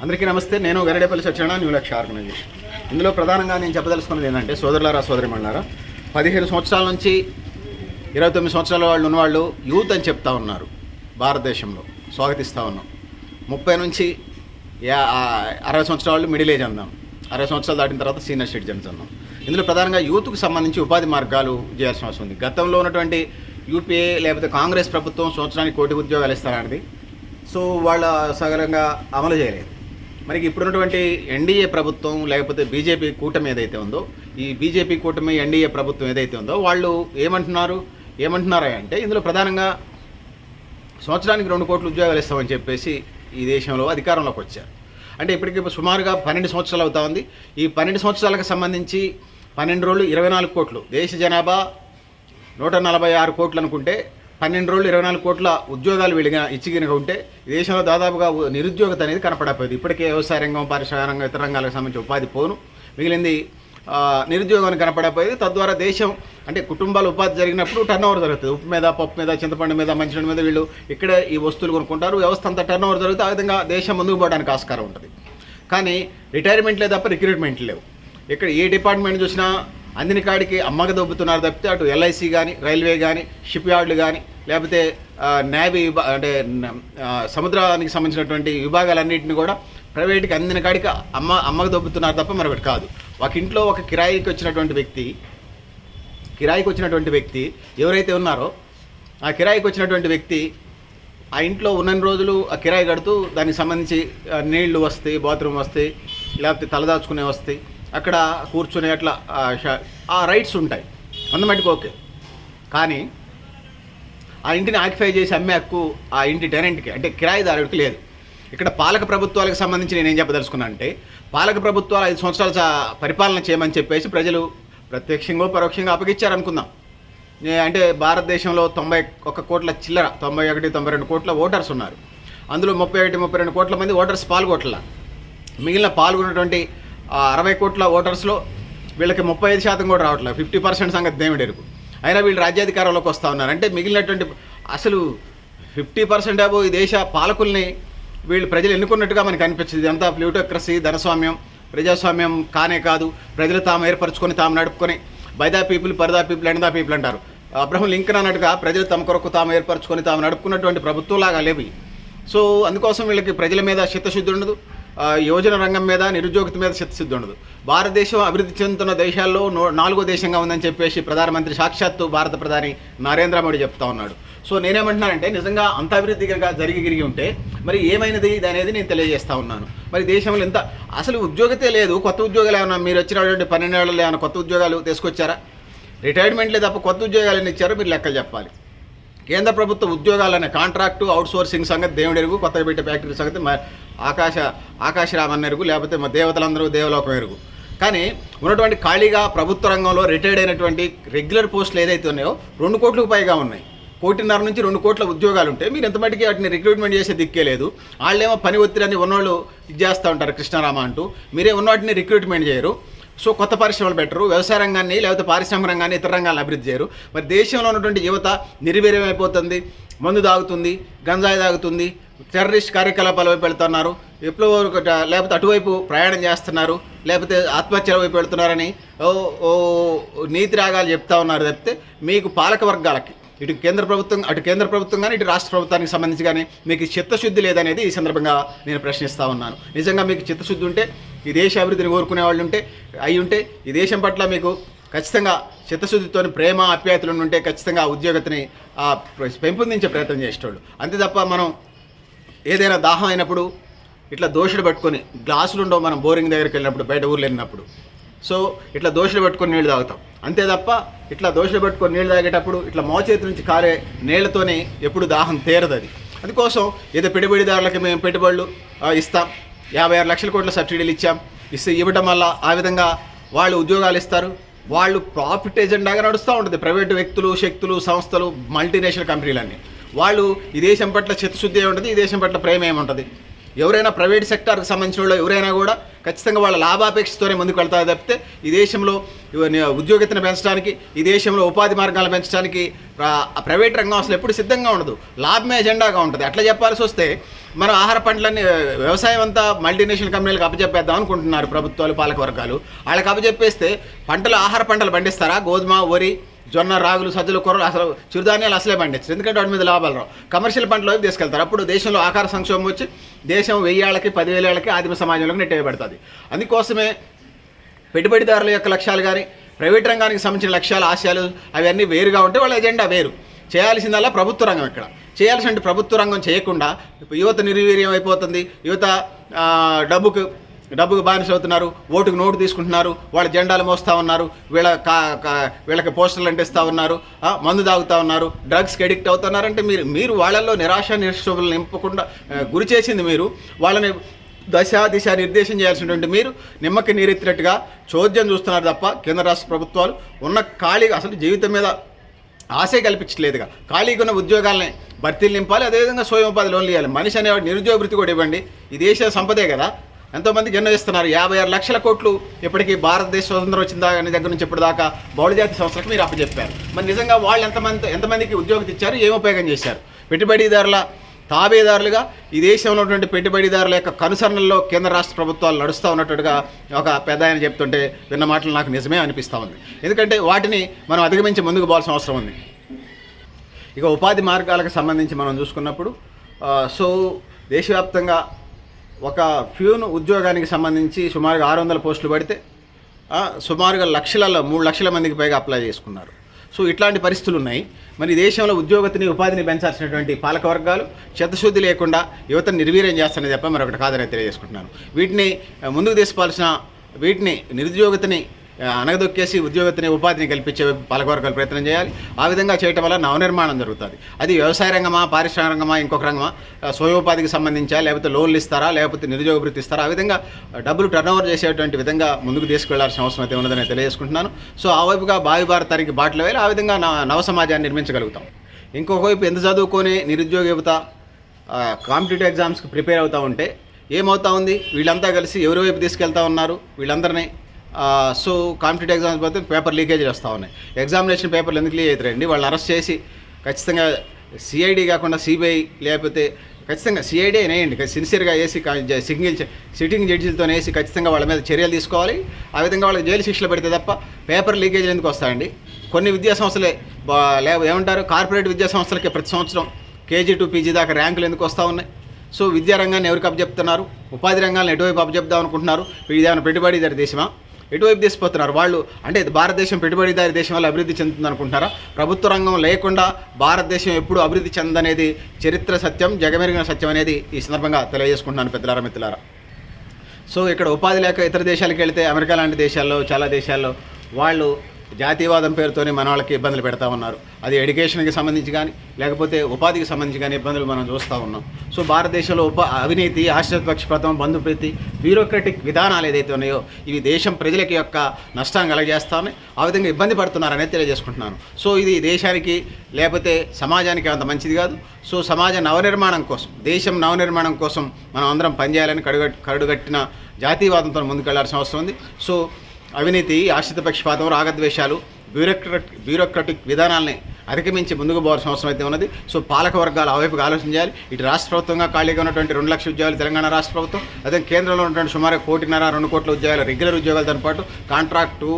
అందరికీ నమస్తే. నేను గరిడేపల్లి సత్యనారాయణ, న్యూ లక్ష్య ఆర్గనైజేషన్. ఇందులో ప్రధానంగా నేను చెప్పదలుచుకున్నది ఏంటంటే, సోదరులారా సోదరిమణులారా, 15 సంవత్సరాల నుంచి 29 సంవత్సరాల వాళ్ళు ఉన్నవాళ్ళు యూత్ అని చెప్తా ఉన్నారు. భారతదేశంలో స్వాగతిస్తూ ఉన్నాం. 30 నుంచి 60 సంవత్సరాల వాళ్ళు మిడిల్ ఏజ్ అందాం, 60 సంవత్సరాలు దాటిన తర్వాత సీనియర్ సిటిజన్స్ అన్నాం. ఇందులో ప్రధానంగా యూత్కు సంబంధించి ఉపాధి మార్గాలు చేయాల్సిన అవసరం ఉంది. గతంలో ఉన్నటువంటి యూపీఏ లేకపోతే కాంగ్రెస్ ప్రభుత్వం సంవత్సరానికి 1 కోటి ఉద్యోగాలు ఇస్తారన్నది, సో వాళ్ళ సగరంగా అమలు చేయలేదు. మరి ఇప్పుడున్నటువంటి ఎన్డీఏ ప్రభుత్వం లేకపోతే బీజేపీ కూటమి ఏదైతే ఉందో, ఈ బీజేపీ కూటమి ఎన్డీఏ ప్రభుత్వం ఏదైతే ఉందో వాళ్ళు ఏమంటున్నారా అంటే, ఇందులో ప్రధానంగా సంవత్సరానికి 2 కోట్ల ఉద్యోగాలు ఇస్తామని చెప్పేసి ఈ దేశంలో అధికారంలోకి వచ్చారు. అంటే ఇప్పటికి సుమారుగా 12 సంవత్సరాలు అవుతా ఉంది. ఈ 12 సంవత్సరాలకు సంబంధించి 12 రోజులు 24 కోట్లు, దేశ జనాభా 146 కోట్లు అనుకుంటే 12 రోజులు 24 కోట్ల ఉద్యోగాలు ఇచ్చిగినక ఉంటే ఈ దేశంలో దాదాపుగా నిరుద్యోగత అనేది కనపడకపోయింది. ఇప్పటికే వ్యవసాయ రంగం, పారిశ్రామిక రంగం, ఇతర రంగాలకు సంబంధించి ఉపాధి పోను, మిగిలింది నిరుద్యోగాన్ని కనపడకపోయేది. తద్వారా దేశం అంటే కుటుంబాలు ఉపాధి జరిగినప్పుడు టర్న్ ఓవర్ జరుగుతుంది. ఉప్పు మీద, పప్పు మీద, చింతపండు మీద, మంచినీళ్ళ మీద వీళ్ళు ఇక్కడ ఈ వస్తువులు కొనుక్కుంటారు. వ్యవస్థ అంతా టర్న్ ఓవర్ జరుగుతుంది. ఆ విధంగా దేశం ముందుకు పోవడానికి ఆస్కారం ఉంటుంది. కానీ రిటైర్మెంట్లే తప్ప రిక్రూట్మెంట్లు లేవు. ఇక్కడ ఏ డిపార్ట్మెంట్ చూసినా అందిన కాడికి అమ్మక దొబ్బుతున్నారు తప్పితే, అటు ఎల్ఐసి కానీ, రైల్వే కానీ, షిప్ యార్డులు కానీ, లేకపోతే నేవీ అంటే సముద్రానికి సంబంధించినటువంటి విభాగాలన్నింటినీ కూడా ప్రైవేట్కి అందిన కాడికి అమ్మకు దొబ్బుతున్నారు తప్ప మరొకటి కాదు. ఒక ఇంట్లో ఒక కిరాయికి వచ్చినటువంటి వ్యక్తి ఎవరైతే ఉన్నారో, ఆ కిరాయికి వచ్చినటువంటి వ్యక్తి ఆ ఇంట్లో ఉన్న రోజులు ఆ కిరాయి కడుతూ దానికి సంబంధించి నీళ్లు వస్తాయి, బాత్రూమ్ వస్తాయి, లేకపోతే తలదాచుకునే వస్తాయి, అక్కడ కూర్చునే అట్లా ఆ రైట్స్ ఉంటాయి, అందుమట్టుకు ఓకే. కానీ ఆ ఇంటిని ఆక్యుపై చేసి అమ్మే హక్కు ఆ ఇంటి టెనెంట్కి అంటే కిరాయిదారుడికి లేదు. ఇక్కడ పాలక ప్రభుత్వాలకు సంబంధించి నేనేం చెప్పదలుచుకున్నా అంటే, పాలక ప్రభుత్వాలు 5 సంవత్సరాల పరిపాలన చేయమని చెప్పేసి ప్రజలు ప్రత్యక్షంగా పరోక్షంగా అప్పగిచ్చారనుకుందాం. అంటే భారతదేశంలో 91 కోట్ల చిల్లర, 92 కోట్ల ఓటర్స్ ఉన్నారు. అందులో 32 కోట్ల మంది ఓటర్స్ పాల్గొట్ల. మిగిలిన పాల్గొన్నటువంటి 60 కోట్ల ఓటర్స్లో వీళ్ళకి 35% కూడా రావట్లేదు. 50% సంగతి దేవుడు ఎరుగు. అయినా వీళ్ళు రాజ్యాధికారంలోకి వస్తూ ఉన్నారు. అంటే మిగిలినటువంటి అసలు 50% ఏవో ఈ దేశ పాలకుల్ని వీళ్ళు ప్రజలు ఎన్నుకున్నట్టుగా మనకు అనిపించింది. ఇదంతా ప్లూటోక్రసీ, ధనస్వామ్యం, ప్రజాస్వామ్యం కానే కాదు. ప్రజలు తాము ఏర్పరచుకొని తాము నడుపుకొని by the people, for the people, and the people అంటారు. అబ్రహం లింకన్ అన్నట్టుగా ప్రజలు తమ కొరకు తాము ఏర్పరచుకొని తాము నడుపుకున్నటువంటి ప్రభుత్వంలాగా లేవు. సో అందుకోసం వీళ్ళకి ప్రజల మీద చిత్తశుద్ధి ఉండదు, యువజన రంగం మీద, నిరుద్యోగత మీద చిత్తశుద్ధి ఉండదు. భారతదేశం అభివృద్ధి చెందుతున్న దేశాల్లో 4వ దేశంగా ఉందని చెప్పేసి ప్రధానమంత్రి సాక్షాత్తు భారత ప్రధాని నరేంద్ర మోడీ చెప్తా ఉన్నాడు. సో నేనేమంటున్నానంటే, నిజంగా అంత అభివృద్ధిగా జరిగి ఉంటే మరి ఏమైనది అనేది నేను తెలియజేస్తా ఉన్నాను. మరి దేశంలో ఎంత అసలు ఉద్యోగతే లేదు. కొత్త ఉద్యోగాలు ఏమన్నా మీరు వచ్చినటువంటి 12 ఏళ్ళలో ఏమైనా కొత్త ఉద్యోగాలు తీసుకొచ్చారా? రిటైర్మెంట్లే తప్ప కొత్త ఉద్యోగాలు ఇచ్చారో మీరు లెక్కలు చెప్పాలి. కేంద్ర ప్రభుత్వ ఉద్యోగాలనే కాంట్రాక్టు, అవుట్సోర్సింగ్ సంగతి దేవుడు ఎరుగు, కొత్తగా పెట్టే ఫ్యాక్టరీ సంగతి ఆకాశరామన్ ఎరుగు, లేకపోతే మా దేవతలందరూ దేవలోకం ఎరుగు. కానీ ఉన్నటువంటి ఖాళీగా ప్రభుత్వ రంగంలో రిటైర్డ్ అయినటువంటి రెగ్యులర్ పోస్టులు ఏదైతే ఉన్నాయో 2 కోట్లకు పైగా ఉన్నాయి. 1.5 నుంచి 2 కోట్ల ఉద్యోగాలు ఉంటే మీరు ఎంత మటుకి వాటిని రిక్రూట్మెంట్ చేసే దిక్కే లేదు. వాళ్ళేమో పని ఒత్తిడిని ఉన్నోళ్ళు ఇది చేస్తూ ఉంటారు కృష్ణారామ అంటూ, మీరే ఉన్న వాటిని రిక్రూట్మెంట్ చేయరు. సో కొత్త పరిశ్రమలు పెట్టరు, వ్యవసాయ రంగాన్ని లేకపోతే పారిశ్రామిక రంగాన్ని, ఇతర రంగాలను అభివృద్ధి చేయరు. మరి దేశంలో ఉన్నటువంటి యువత నిర్వీర్యమైపోతుంది, మందు తాగుతుంది, గంజాయి తాగుతుంది, టెర్రరిస్ట్ కార్యకలాపాల వైపు వెళ్తున్నారు, ఎప్పుడో లేకపోతే అటువైపు ప్రయాణం చేస్తున్నారు, లేకపోతే ఆత్మహత్యల వైపు వెళ్తున్నారని ఓ నీతి రాగాలు చెప్తా ఉన్నారు తప్పితే మీకు పాలక వర్గాలకి ఇటు కేంద్ర ప్రభుత్వం కానీ ఇటు రాష్ట్ర ప్రభుత్వానికి సంబంధించి కానీ మీకు చిత్తశుద్ధి లేదనేది ఈ సందర్భంగా నేను ప్రశ్నిస్తూ ఉన్నాను. నిజంగా మీకు చిత్తశుద్ధి ఉంటే, ఈ దేశ అభివృద్ధిని కోరుకునే వాళ్ళు ఉంటే, ఈ దేశం పట్ల మీకు ఖచ్చితంగా చిత్తశుద్ధితో ప్రేమ ఆప్యాయతలు ఉంటే ఖచ్చితంగా ఉద్యోగతని పెంపొందించే ప్రయత్నం చేసేటోళ్ళు. అంతే తప్ప మనం ఏదైనా దాహం అయినప్పుడు ఇట్లా దోషులు పట్టుకొని, గ్లాసులు ఉండవు మనం బోరింగ్ దగ్గరికి వెళ్ళినప్పుడు, బయట ఊర్లు వెళ్ళినప్పుడు, సో ఇట్లా దోషులు పెట్టుకొని నీళ్ళు తాగుతాం. అంతే తప్ప ఇట్లా దోషులు పెట్టుకొని నీళ్ళు తాగేటప్పుడు ఇట్లా మోచేతి నుంచి కారే నీళ్లతోనే ఎప్పుడు దాహం తీరదు. అది అందుకోసం ఏదో పెట్టుబడిదారులకి మేము పెట్టుబడులు ఇస్తాం, 56 లక్షల కోట్ల సబ్సిడీలు ఇవ్వడం వల్ల ఆ విధంగా వాళ్ళు ఉద్యోగాలు ఇస్తారు. వాళ్ళు ప్రాఫిట్ ఎజెండాగా నడుస్తూ ఉంటుంది. ప్రైవేటు వ్యక్తులు, శక్తులు, సంస్థలు, మల్టీనేషనల్ కంపెనీలన్నీ వాళ్ళు ఈ దేశం పట్ల చిత్తశుద్ధి ఏముంటుంది, ఈ దేశం పట్ల ప్రేమ ఏముంటుంది. ఎవరైనా ప్రైవేట్ సెక్టార్కి సంబంధించిన వాళ్ళు ఎవరైనా కూడా ఖచ్చితంగా వాళ్ళ లాభాపేక్షతోనే ముందుకు వెళ్తారు తప్పితే ఈ దేశంలో ఉద్యోగతను పెంచడానికి, ఈ దేశంలో ఉపాధి మార్గాలు పెంచడానికి ప్రైవేట్ రంగం అసలు ఎప్పుడు సిద్ధంగా ఉండదు. లాభమే ఎజెండాగా ఉంటుంది. అట్లా చెప్పాల్సి వస్తే మనం ఆహార పంటలన్నీ వ్యవసాయం అంతా మల్టీనేషనల్ కంపెనీలకు అప్పచెప్పేద్దాం అనుకుంటున్నారు ప్రభుత్వాలు, పాలక వర్గాలు. వాళ్ళకి అప్పచెప్పేస్తే ఆహార పంటలు పండిస్తారా? గోధుమ, వరి, జొన్న, రాగులు, సజ్జలు, కూరలు, అసలు చిరుధాన్యాలు అసలే పండించారు. ఎందుకంటే వాటి మీద లాభాలు రావు. కమర్షియల్ పంటలోకి తీసుకెళ్తారు. అప్పుడు దేశంలో ఆహార సంక్షోభం వచ్చి దేశం 1000 ఏళ్ళకి 10,000 ఏళ్ళకి ఆదిమ సమాజంలోకి నెట్టేయబడుతుంది. అందుకోసమే పెట్టుబడిదారుల యొక్క లక్ష్యాలు కానీ ప్రైవేట్ రంగానికి సంబంధించిన లక్ష్యాలు, ఆశయాలు అవన్నీ వేరుగా ఉంటే వాళ్ళ ఎజెండా వేరు. చేయాల్సిందల్లా ప్రభుత్వ రంగం. ఇక్కడ చేయాల్సిన ప్రభుత్వ రంగం చేయకుండా యువత నిర్వీర్యం అయిపోతుంది. యువత డబ్బుకు బానిస అవుతున్నారు, ఓటుకు నోటు తీసుకుంటున్నారు, వాళ్ళ జెండాలు మోస్తూ ఉన్నారు, వీళ్ళకి పోస్టర్లు అంటిస్తూ ఉన్నారు, మందు తాగుతూ ఉన్నారు, డ్రగ్స్కి అడిక్ట్ అవుతున్నారంటే మీరు వాళ్ళల్లో నిరాశ నిరుశోభలు నింపకుండా గురి చేసింది మీరు. వాళ్ళని దిశ నిర్దేశం చేయాల్సినటువంటి మీరు నిమ్మకి నీరెత్తినట్టుగా చోద్యం చూస్తున్నారు తప్ప కేంద్ర రాష్ట్ర ప్రభుత్వాలు ఉన్న ఖాళీగా అసలు జీవితం మీద ఆశే కల్పించలేదుగా. ఖాళీగా ఉన్న ఉద్యోగాలని భర్తీలు నింపాలి, అదేవిధంగా స్వయం ఉపాధి లోన్లు ఇవ్వాలి. మనిషి అనేవాడు నిరుద్యోగ వృత్తి కూడా ఇవ్వండి. ఈ దేశ సంపదే కదా. ఎంతోమందికి ఎన్నో ఇస్తున్నారు. 56 లక్షల కోట్లు ఇప్పటికీ భారతదేశ స్వతంత్రం వచ్చిందా అనే దగ్గర నుంచి ఇప్పటిదాకా బహుళజాతి సంస్థలకు మీరు అప్పచెప్పారు. మరి నిజంగా వాళ్ళు ఎంతమందికి ఉద్యోగం ఇచ్చారు, ఏం ఉపయోగం చేశారు? పెట్టుబడిదారుల తాబేదారులుగా ఈ దేశంలో ఉన్నటువంటి పెట్టుబడిదారుల యొక్క కనుసరణల్లో కేంద్ర రాష్ట్ర ప్రభుత్వాలు నడుస్తూ ఉన్నట్టుగా ఒక పెద్ద ఆయన చెప్తుంటే విన్న మాటలు నాకు నిజమే అనిపిస్తూ ఉంది. ఎందుకంటే వాటిని మనం అధిగమించి ముందుకు పోవాల్సిన అవసరం ఉంది. ఇక ఉపాధి మార్గాలకు సంబంధించి మనం చూసుకున్నప్పుడు దేశవ్యాప్తంగా ఒక ప్యూన్ ఉద్యోగానికి సంబంధించి సుమారుగా 600 పోస్టులు పడితే సుమారుగా 3 లక్షల మందికి పైగా అప్లై చేసుకున్నారు. ఇట్లాంటి పరిస్థితులు ఉన్నాయి. మరి దేశంలో ఉద్యోగతిని ఉపాధిని పెంచాల్సినటువంటి పాలక వర్గాలు చిత్తశుద్ధి లేకుండా యువతను నిర్వీర్యం చేస్తానని చెప్పి మరొకటి కాదని తెలియజేసుకుంటున్నాను. వీటిని ముందుకు తీసుకోవాల్సిన నిరుద్యోగతిని అనగదొక్కేసి ఉద్యోగతిని ఉపాధిని కల్పించే పాలకవర్గాలు ప్రయత్నం చేయాలి. ఆ విధంగా చేయటం వల్ల నవనిర్మాణం జరుగుతుంది. అది వ్యవసాయ రంగమా, పారిశ్రామిక రంగమా, ఇంకొక రంగమా, స్వయోపాధికి సంబంధించా, లేకపోతే లోన్లు ఇస్తారా, లేకపోతే నిరుద్యోగ వృత్తి ఇస్తారా, ఆ విధంగా డబ్బులు టర్నోవర్ చేసేటువంటి విధంగా ముందుకు తీసుకెళ్లాల్సిన అవసరం అయితే ఉన్నదని తెలియజేసుకుంటున్నాను. ఆ వైపుగా భావి భారతానికి బాటలు వేయాలి. ఆ విధంగా నవ సమాజాన్ని నిర్మించగలుగుతాం. ఇంకొక వైపు ఎంత చదువుకొని నిరుద్యోగ యువత కాంపిటేటివ్ ఎగ్జామ్స్కి ప్రిపేర్ అవుతూ ఉంటే ఏమవుతా ఉంది? వీళ్ళంతా కలిసి ఎవరి వైపు తీసుకెళ్తా ఉన్నారు? వీళ్ళందరినీ కాంపిటేటివ్ ఎగ్జామ్స్ పోతే పేపర్ లీకేజీలు వస్తూ ఉన్నాయి. ఎగ్జామినేషన్ పేపర్లు ఎందుకు లీక్ అవుతారండి? వాళ్ళని అరెస్ట్ చేసి ఖచ్చితంగా సిఐడి కాకుండా సిబిఐ, లేకపోతే ఖచ్చితంగా సిఐడి వేయండి, సిన్సియర్గా వేసి సిట్టింగ్ జడ్జిలతో వేసి ఖచ్చితంగా వాళ్ళ మీద చర్యలు తీసుకోవాలి. ఆ విధంగా వాళ్ళకి జైలు శిక్షలు పెడితే తప్ప పేపర్ లీకేజీలు ఎందుకు వస్తాయండి? కొన్ని విద్యా సంస్థలే ఏమంటారు, కార్పొరేట్ విద్యా సంస్థలకి ప్రతి సంవత్సరం కేజీ టు పీజీ దాకా ర్యాంకులు ఎందుకు వస్తూ ఉన్నాయి? విద్యారంగాన్ని ఎవరికి అప్పచెప్తున్నారు? ఉపాధి రంగాలను ఎటువైపు అప్పచెప్దాం అనుకుంటున్నారు? ఇదేమైనా పెట్టుబడిదారి దేశమా? ఎటువైపు తీసుకుపోతున్నారు వాళ్ళు? అంటే భారతదేశం పెట్టుబడిదారి దేశం వల్ల అభివృద్ధి చెందుతుంది అనుకుంటున్నారా? ప్రభుత్వ రంగం లేకుండా భారతదేశం ఎప్పుడు అభివృద్ధి చెందనేది చరిత్ర సత్యం, జగమెరిగిన సత్యం అనేది ఈ సందర్భంగా తెలియజేసుకుంటున్నాను పెద్దలారా, మిత్రులారా. ఇక్కడ ఉపాధి లేక ఇతర దేశాలకు వెళితే అమెరికా లాంటి దేశాల్లో, చాలా దేశాల్లో వాళ్ళు జాతీయవాదం పేరుతోనే మన వాళ్ళకి ఇబ్బందులు పెడతా ఉన్నారు. అది ఎడ్యుకేషన్కి సంబంధించి కానీ, లేకపోతే ఉపాధికి సంబంధించి కానీ ఇబ్బందులు మనం చూస్తూ ఉన్నాం. భారతదేశంలో అవినీతి, ఆశ్చర్యపక్షపాతం, బంధుప్రీతి, బ్యూరోక్రటిక్ విధానాలు ఏదైతే ఉన్నాయో ఇవి దేశం ప్రజలకి యొక్క నష్టాన్ని కలగజేస్తా ఉన్నాయి. ఆ విధంగా ఇబ్బంది పడుతున్నారనేది తెలియజేసుకుంటున్నాను. ఇది దేశానికి లేకపోతే సమాజానికి అంత మంచిది కాదు. సమాజ నవనిర్మాణం కోసం, దేశం నవనిర్మాణం కోసం మనం అందరం పనిచేయాలని కరుడుగట్టిన జాతీయవాదంతో ముందుకెళ్లాల్సిన అవసరం ఉంది. అవినీతి, ఆశ్రిత పక్షపాతం, రాగద్వేషాలు, బ్యూరోక్రటిక్ విధానాలని అధిగమించి ముందుకు పోవాల్సిన అవసరం అయితే ఉన్నది. పాలక వర్గాలు ఆ వైపుగా ఆలోచించాలి. ఇటు రాష్ట్ర ప్రభుత్వంగా ఖాళీగా ఉన్నటువంటి 2 లక్షల ఉద్యోగాలు తెలంగాణ రాష్ట్ర ప్రభుత్వం, అదే కేంద్రంలో ఉన్నటువంటి సుమారు 1.5-2 కోట్ల ఉద్యోగాలు రెగ్యులర్ ఉద్యోగాలతో పాటు కాంట్రాక్టు,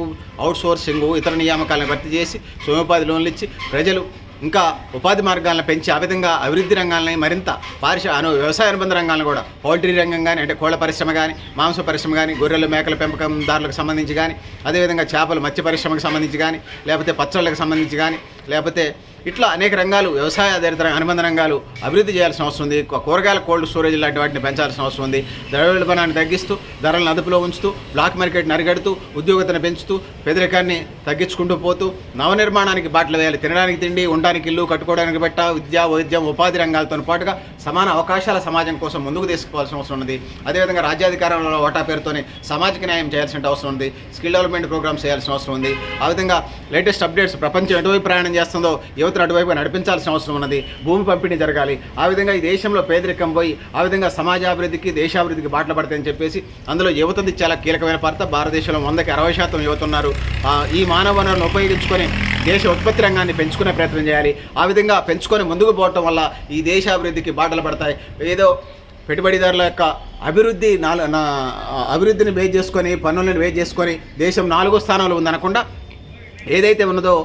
అవుట్సోర్సింగ్, ఇతర నియామకాలను భర్తీ చేసి స్వయోపాధి లోన్లు ఇచ్చి ప్రజలు ఇంకా ఉపాధి మార్గాలను పెంచి ఆ విధంగా అభివృద్ధి రంగాలని మరింత వ్యవసాయ అనుబంధ రంగాలను కూడా, పౌల్ట్రీ రంగం కానీ, అంటే కోళ్ల పరిశ్రమ కానీ, మాంస పరిశ్రమ కానీ, గొర్రెలు మేకల పెంపకందారులకు సంబంధించి కానీ, అదేవిధంగా చేపలు మత్స్య పరిశ్రమకు సంబంధించి కానీ, లేకపోతే పచ్చళ్ళకు సంబంధించి కానీ, లేకపోతే ఇట్లా అనేక రంగాలు, వ్యవసాయ ఆధారిత అనుబంధ రంగాలు అభివృద్ధి చేయాల్సిన అవసరం ఉంది. కూరగాయల కోల్డ్ స్టోరేజ్ లాంటి వాటిని పెంచాల్సిన అవసరం ఉంది. ద్రవ్యోల్బణాన్ని తగ్గిస్తూ, ధరలను అదుపులో ఉంచుతూ, బ్లాక్ మార్కెట్ని అరిగడుతూ, ఉద్యోగతను పెంచుతూ, పేదరికాన్ని తగ్గించుకుంటూ పోతూ నవనిర్మాణానికి బాటలు వేయాలి. తినడానికి తిండి, ఉండడానికి ఇల్లు, కట్టుకోవడానికి బట్ట, విద్య, వైద్యం, ఉపాధి రంగాలతో పాటుగా సమాన అవకాశాల సమాజం కోసం ముందుకు తీసుకుపోవాల్సిన అవసరం ఉంది. అదేవిధంగా రాజ్యాధికారంలో ఓటా పేరుతోనే సామాజిక న్యాయం చేయాల్సిన అవసరం ఉంది. స్కిల్ డెవలప్మెంట్ ప్రోగ్రామ్స్ చేయాల్సిన అవసరం ఉంది. ఆ విధంగా లేటెస్ట్ అప్డేట్స్, ప్రపంచం ఎటువైపు ప్రయాణం చేస్తుందో యువతను అటువైపు నడిపించాల్సిన అవసరం ఉన్నది. భూమి పంపిణీ జరగాలి. ఆ విధంగా ఈ దేశంలో పేదరికం పోయి ఆ విధంగా సమాజాభివృద్ధికి, దేశాభివృద్ధికి బాటలు పడతాయని చెప్పేసి అందులో యువతది చాలా కీలకమైన పాత్ర. భారతదేశంలో 100కి 60% యువత ఉన్నారు. ఈ మానవ వనరులను ఉపయోగించుకొని దేశ ఉత్పత్తి రంగాన్ని పెంచుకునే ప్రయత్నం చేయాలి. ఆ విధంగా పెంచుకొని ముందుకు పోవటం వల్ల ఈ దేశాభివృద్ధికి బాటలు పడతాయి. ఏదో పెట్టుబడిదారుల యొక్క అభివృద్ధిని బేస్ చేసుకొని, పన్నులను బేస్ చేసుకొని దేశం 4వ స్థానంలో ఉందనకుండా ఏదైతే ఉన్నదో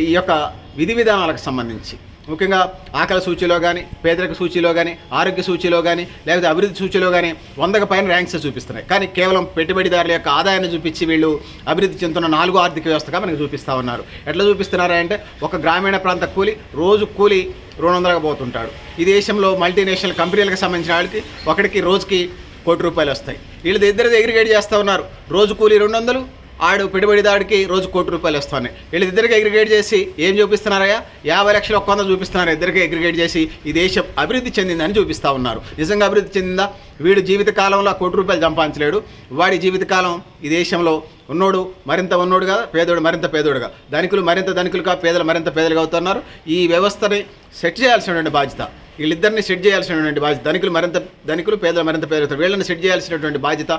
ఈ యొక్క విధి విధానాలకు సంబంధించి ముఖ్యంగా ఆకలి సూచీలో కానీ, పేదరిక సూచీలో కానీ, ఆరోగ్య సూచీలో కానీ, లేకపోతే అభివృద్ధి సూచీలో కానీ 100కు పైన ర్యాంక్స్ చూపిస్తున్నాయి. కానీ కేవలం పెట్టుబడిదారుల యొక్క ఆదాయాన్ని చూపించి వీళ్ళు అభివృద్ధి చెందుతున్న 4వ ఆర్థిక వ్యవస్థగా మనకు చూపిస్తూ ఉన్నారు. ఎట్లా చూపిస్తున్నారా అంటే, ఒక గ్రామీణ ప్రాంత కూలి రోజు కూలి 200గా పోతుంటాడు. ఈ దేశంలో మల్టీనేషనల్ కంపెనీలకు సంబంధించిన వాళ్ళకి ఒకటికి రోజుకి ₹1 కోటి వస్తాయి. వీళ్ళు ఇద్దరు అగ్రిగేట్ చేస్తూ ఉన్నారు. రోజు కూలి 200, ఆడు పెట్టుబడిదాడికి రోజు ₹1 వస్తున్నాయి. వీళ్ళు ఇద్దరికి అగ్రిగేట్ చేసి ఏం చూపిస్తున్నారయ్యా? 50 లక్షల 100 చూపిస్తున్నారు. ఇద్దరికి అగ్రిగేట్ చేసి ఈ దేశం అభివృద్ధి చెందిందని చూపిస్తూ ఉన్నారు. నిజంగా అభివృద్ధి చెందిందా? వీడు జీవితకాలంలో ₹1 సంపాదించలేడు. వాడి జీవితకాలం ఈ దేశంలో ఉన్నోడు మరింత ఉన్నోడు కదా, పేదోడు మరింత పేదోడుగా, ధనికులు మరింత ధనికులుగా, పేదలు మరింత పేదలుగా అవుతున్నారు. ఈ వ్యవస్థని సెట్ చేయాల్సినటువంటి బాధ్యత, వీళ్ళిద్దరిని సెట్ చేయాల్సినటువంటి బాధ్యత, ధనికులు పేదలు మరింత పేదలు, వీళ్ళని సెట్ చేయాల్సినటువంటి బాధ్యత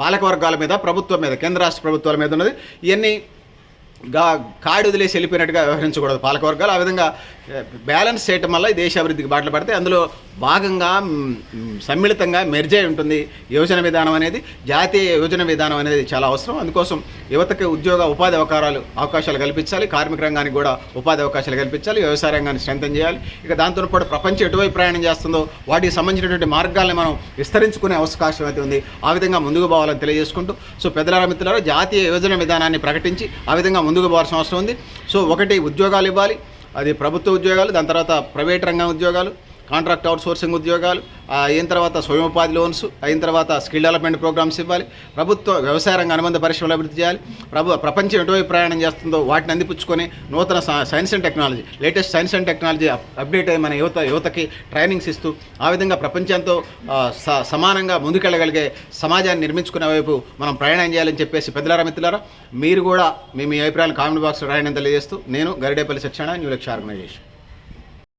పాలకవర్గాల మీద, ప్రభుత్వం మీద, కేంద్ర రాష్ట్ర ప్రభుత్వాల మీద ఉన్నది. ఇవన్నీ కాడి వదిలేసి వెళ్ళిపోయినట్టుగా వ్యవహరించకూడదు పాలకవర్గాలు. ఆ విధంగా బ్యాలెన్స్ చేయటం వల్ల ఈ దేశ అభివృద్ధికి బాటలు పడితే అందులో భాగంగా సమ్మిళితంగా మెర్జ్ అయి ఉంటుంది యోజన విధానం అనేది. జాతీయ యోజన విధానం అనేది చాలా అవసరం. అందుకోసం యువతకి ఉపాధి అవకాశాలు కల్పించాలి, కార్మిక రంగానికి కూడా ఉపాధి అవకాశాలు కల్పించాలి, వ్యవసాయ రంగాన్ని స్ట్రెంథెన్ చేయాలి. ఇక దాంతో పాటు ప్రపంచం ఎటువైపు ప్రయాణం చేస్తుందో వాటికి సంబంధించినటువంటి మార్గాల్ని మనం విస్తరించుకునే అవకాశం అయితే ఉంది. ఆ విధంగా ముందుకు పోవాలని తెలియజేసుకుంటూ, సో పెద్దలారా మిత్రులారా, జాతీయ యోజన విధానాన్ని ప్రకటించి ఆ విధంగా ముందుకు పోవాల్సిన అవసరం ఉంది. సో ఒకటి ఉద్యోగాలు ఇవ్వాలి, అది ప్రభుత్వ ఉద్యోగాలు, దాని తర్వాత ప్రైవేట్ రంగం ఉద్యోగాలు, కాంట్రాక్ట్ అవుట్సోర్సింగ్ ఉద్యోగాలు, అయిన తర్వాత స్వయం ఉపాధి లోన్స్, అయిన తర్వాత స్కిల్ డెవలప్మెంట్ ప్రోగ్రామ్స్ ఇవ్వాలి, ప్రభుత్వ వ్యవసాయ రంగ అనుబంధ పరిశ్రమలు అభివృద్ధి చేయాలి, ప్రపంచం ఎటువైపు ప్రయాణం చేస్తుందో వాటిని అందిపుచ్చుకొని నూతన science and technology, latest science and technology update అయ్యి మన యువతకి ట్రైనింగ్స్ ఇస్తూ ఆ విధంగా ప్రపంచంతో సమానంగా ముందుకెళ్ళగలిగే సమాజాన్ని నిర్మించుకునే వైపు మనం ప్రయాణం చేయాలని చెప్పేసి పెద్దలారా మిత్రులారా, మీరు కూడా మీ అభిప్రాయాలు కామెంట్ బాక్స్లో రాయడం తెలియజేస్తూ, నేను గరిడేపల్లి సత్యనారాయణ, న్యూ లక్ష్య ఆర్గనైజేషన్.